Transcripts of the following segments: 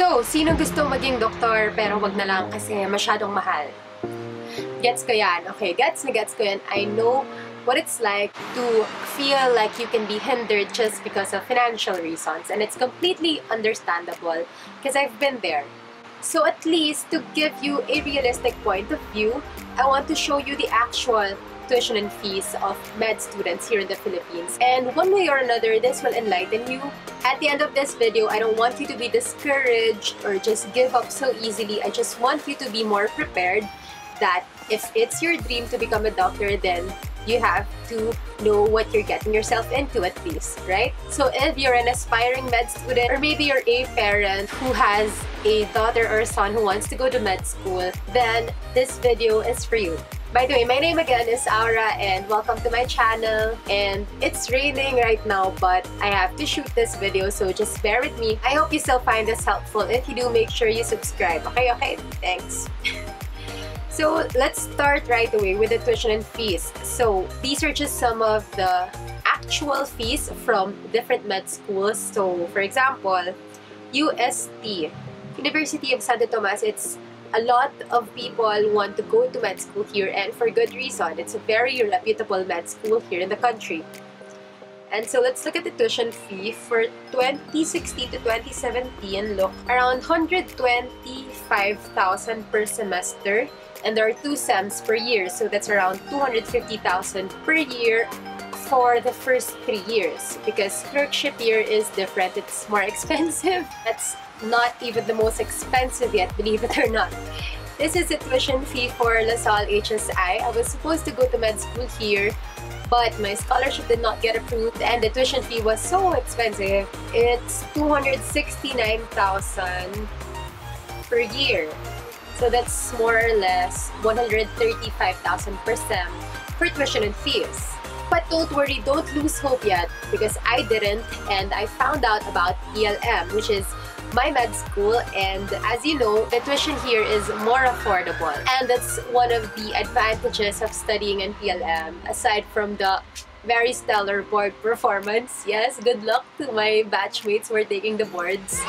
So, sino gusto maging doktor pero wag na lang kasi masyadong mahal? Gets ko yan. Okay, gets ko yan. I know what it's like to feel like you can be hindered just because of financial reasons. And it's completely understandable because I've been there. So at least to give you a realistic point of view, I want to show you the actual tuition and fees of med students here in the Philippines. And one way or another, this will enlighten you. At the end of this video, I don't want you to be discouraged or just give up so easily. I just want you to be more prepared that if it's your dream to become a doctor, then you have to know what you're getting yourself into at least, right? So if you're an aspiring med student, or maybe you're a parent who has a daughter or son who wants to go to med school, then this video is for you. By the way, my name again is Aura and welcome to my channel. And it's raining right now, but I have to shoot this video, so just bear with me. I hope you still find this helpful. If you do, make sure you subscribe. Okay? Thanks. So let's start right away with the tuition and fees. So these are just some of the actual fees from different med schools. So for example, UST, University of Sto, Tomas, it's a lot of people want to go to med school here, and for good reason. It's a very reputable med school here in the country. And so let's look at the tuition fee for 2016 to 2017. Look, around 125,000 per semester, and there are 2 sems per year, so that's around 250,000 per year for the first 3 years. Because clerkship year is different, it's more expensive. That's not even the most expensive yet, believe it or not. This is the tuition fee for Salle HSI. I was supposed to go to med school here, but my scholarship did not get approved and the tuition fee was so expensive. It's 269,000 per year. So that's more or less 135,000 per sem for tuition and fees. But don't worry, don't lose hope yet, because I didn't, and I found out about ELM, which is my med school, and as you know, the tuition here is more affordable. And that's one of the advantages of studying in PLM, aside from the very stellar board performance. Yes, good luck to my batchmates who are taking the boards.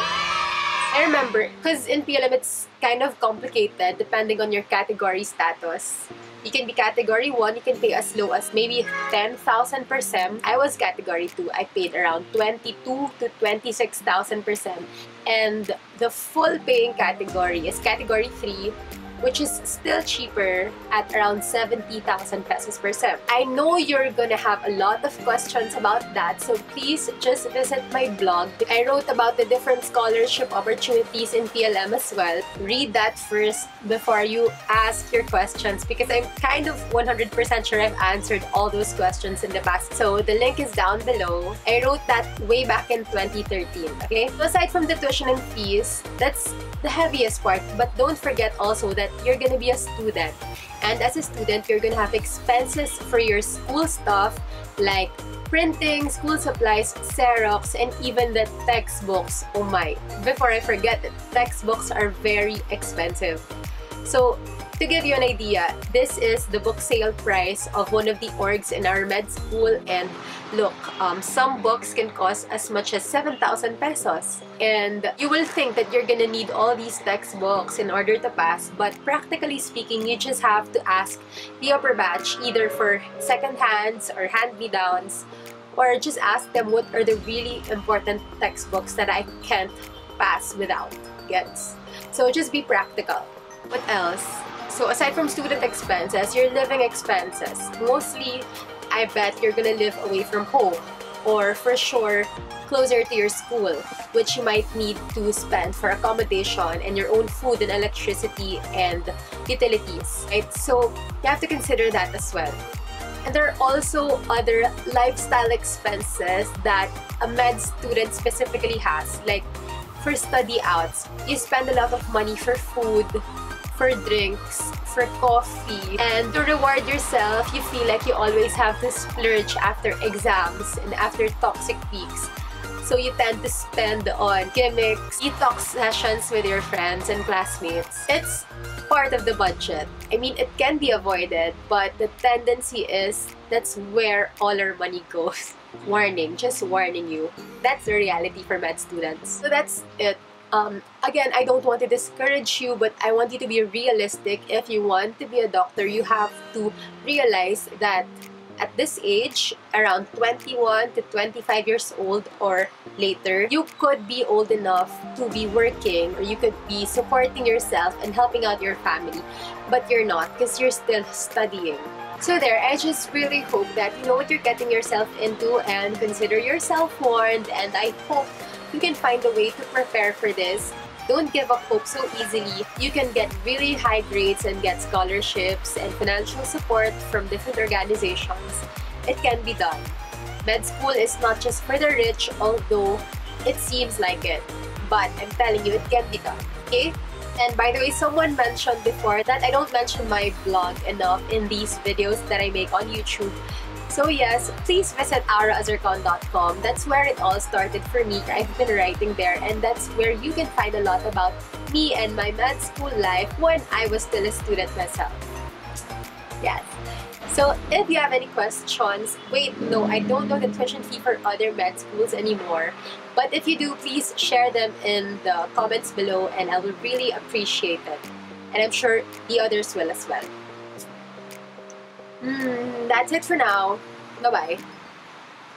I remember, because in PLM it's kind of complicated depending on your category status. You can be category 1, you can pay as low as maybe 10,000 per sem. I was category 2, I paid around 22 to 26,000 per sem. And the full paying category is category 3, which is still cheaper at around 70,000 pesos per sem. I know you're gonna have a lot of questions about that, so please just visit my blog. I wrote about the different scholarship opportunities in PLM as well. Read that first before you ask your questions, because I'm kind of 100% sure I've answered all those questions in the past. So the link is down below. I wrote that way back in 2013, okay? So aside from the tuition and fees, that's the heaviest part, but don't forget also that you're gonna be a student, and as a student you're gonna have expenses for your school stuff like printing, school supplies, Xerox, and even the textbooks. Oh my, before I forget, textbooks are very expensive. So to give you an idea, this is the book sale price of one of the orgs in our med school, and look, some books can cost as much as 7,000 pesos. And you will think that you're gonna need all these textbooks in order to pass, but practically speaking, you just have to ask the upper batch either for second hands or hand-me-downs, or just ask them what are the really important textbooks that I can't pass without. Gets? So just be practical. What else? So aside from student expenses, your living expenses. Mostly, I bet you're gonna live away from home, or for sure, closer to your school, which you might need to spend for accommodation and your own food and electricity and utilities, right? So you have to consider that as well. And there are also other lifestyle expenses that a med student specifically has, like for study outs. You spend a lot of money for food, for drinks, for coffee, and to reward yourself, you feel like you always have to splurge after exams and after toxic weeks. So you tend to spend on gimmicks, detox sessions with your friends and classmates. It's part of the budget. I mean, it can be avoided, but the tendency is that's where all our money goes. Warning, just warning you. That's the reality for med students. So that's it. Again, I don't want to discourage you, but I want you to be realistic. If you want to be a doctor, you have to realize that at this age, around 21 to 25 years old or later, you could be old enough to be working, or you could be supporting yourself and helping out your family, but you're not because you're still studying. So there, I just really hope that you know what you're getting yourself into and consider yourself warned, and I hope you can find a way to prepare for this. Don't give up hope so easily. You can get really high grades and get scholarships and financial support from different organizations. It can be done. Med school is not just for the rich, although it seems like it. But I'm telling you, it can be done, okay? And by the way, someone mentioned before that I don't mention my blog enough in these videos that I make on YouTube. So yes, please visit auraazarcon.com. That's where it all started for me. I've been writing there, and that's where you can find a lot about me and my med school life when I was still a student myself. Yes. So if you have any questions, wait, no, I don't know the tuition fee for other med schools anymore. But if you do, please share them in the comments below, and I will really appreciate it. And I'm sure the others will as well. That's it for now. Bye-bye.